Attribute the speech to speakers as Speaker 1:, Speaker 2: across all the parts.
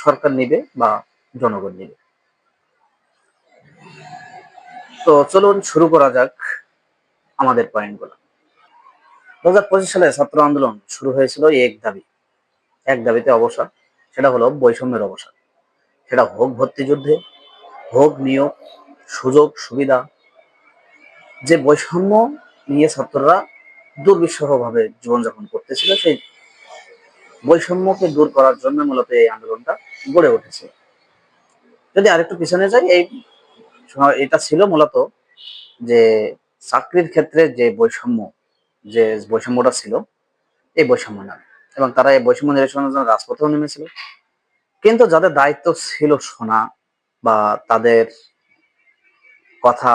Speaker 1: সরকার নিবে বা জনগণ নিবে। তো চলুন শুরু করা যাক আমাদের পয়েন্টগুলো। 2025 সালে ছাত্র আন্দোলন শুরু হয়েছিল এক দাবিতে অবসর, সেটা হলো বৈষম্যের অবসান। সেটা হোক ভর্তি যুদ্ধে, হোক নিয়োগ, সুযোগ সুবিধা, যে বৈষম্য নিয়ে ছাত্ররা দুর্বিষহ ভাবে জীবনযাপন করতেছিল, সেই বৈষম্যকে দূর করার জন্য মূলত এই আন্দোলনটা গড়ে উঠেছে। যদি আরেকটু পিছনে যাই, এটা ছিল মূলত যে চাকরির ক্ষেত্রে যে বৈষম্যটা ছিল, এই বৈষম্য না, এবং তারা এই বৈষম্য নিরসনের জন্য রাজপথেও নেমেছিল। কিন্তু যাদের দায়িত্ব ছিল শোনা বা তাদের কথা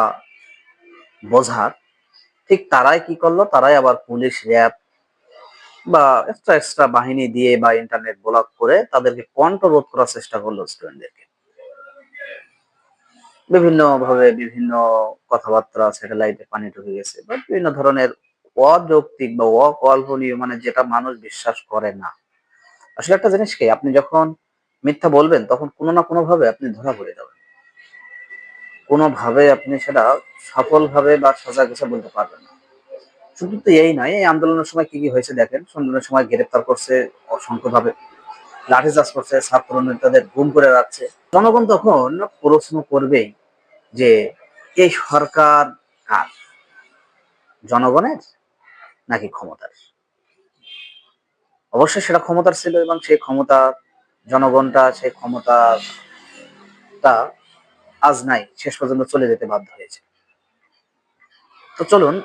Speaker 1: বোঝার, ঠিক তারাই কি করলো, তারাই আবার পুলিশ, র্যাব বা এক্সট্রা বাহিনী দিয়ে বা ইন্টারনেট ব্লক করে তাদেরকে কন্ট্রোল করার চেষ্টা করলো স্টুডেন্টদেরকে। বিভিন্ন ভাবে বিভিন্ন কথাবার্তা, স্যাটেলাইটে পানি ঢুকে গেছে বা বিভিন্ন ধরনের অযৌক্তিক বা অকল্পনীয়, মানে যেটা মানুষ বিশ্বাস করে না। আসলে একটা জিনিস কি, আপনি যখন মিথ্যা বলবেন তখন কোনো না কোনো ভাবে আপনি ধরা পড়ে যাবেন, কোনোভাবে আপনি সেটা সফলভাবে বা সোজা কথা বলতে পারবেন না। শুধু তো এই নয়, এই আন্দোলনের সময় কি কি হয়েছে দেখেন। আন্দোলনের সময় গ্রেপ্তার করছে অসংখ্যভাবে, লাঠিচার্জ করছে, ছাত্র নেতাদের গুম করে রাখছে। জনগণ তখন প্রশ্ন করবেই যে এই সরকার কার, জনগণের নাকি ক্ষমতার? অবশ্যই সেটা ক্ষমতার ছিল, এবং সেই ক্ষমতা সেই ক্ষমতাটা আজ নাই, শেষ পর্যন্ত চলে যেতে বাধ্য হয়েছে। তো চলুন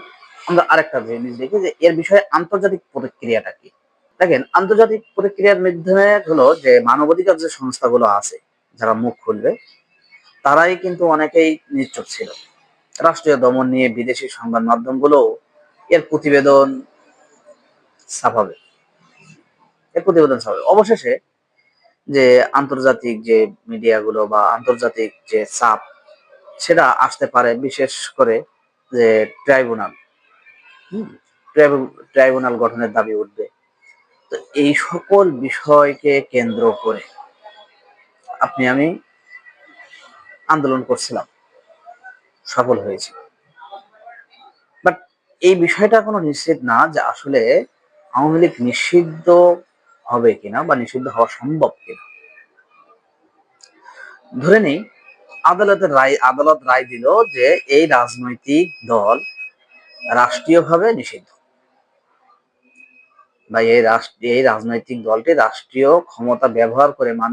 Speaker 1: আমরা আরেকটা জিনিস দেখি যে এর বিষয়ে আন্তর্জাতিক প্রতিক্রিয়াটা কি। দেখেন, আন্তর্জাতিক প্রতিক্রিয়ার মাধ্যমে হলো যে মানবাধিকার যে সংস্থাগুলো আছে, যারা মুখ খুলবে, তারাই কিন্তু অনেকেই নিশ্চুপ ছিল। রাষ্ট্রীয় দমন নিয়ে বিদেশি সংবাদ মাধ্যমগুলো এর প্রতিবেদন ছাপাবে অবশেষে যে আন্তর্জাতিক যে মিডিয়াগুলো বা আন্তর্জাতিক যে চাপ, সেটা আসতে পারে, বিশেষ করে যে ট্রাইব্যুনাল হুম ট্রাইব্যুনাল গঠনের দাবি উঠবে। তো এই সকল বিষয়কে কেন্দ্র করে আমি আন্দোলন করছিলাম, সফল হয়েছি। বাট এই বিষয়টা এখনো নিশ্চিত না যে আসলে আওয়ামী লীগ নিষিদ্ধ হবে কিনা বা নিষিদ্ধ হওয়া সম্ভব কিনা। ধরে নেই আদালত রায় দিল যে এই রাজনৈতিক দল রাষ্ট্রীয়ভাবে নিষিদ্ধ, বা এই রাজনৈতিক দলটি রাষ্ট্রীয় ক্ষমতা ব্যবহার করে মানুষ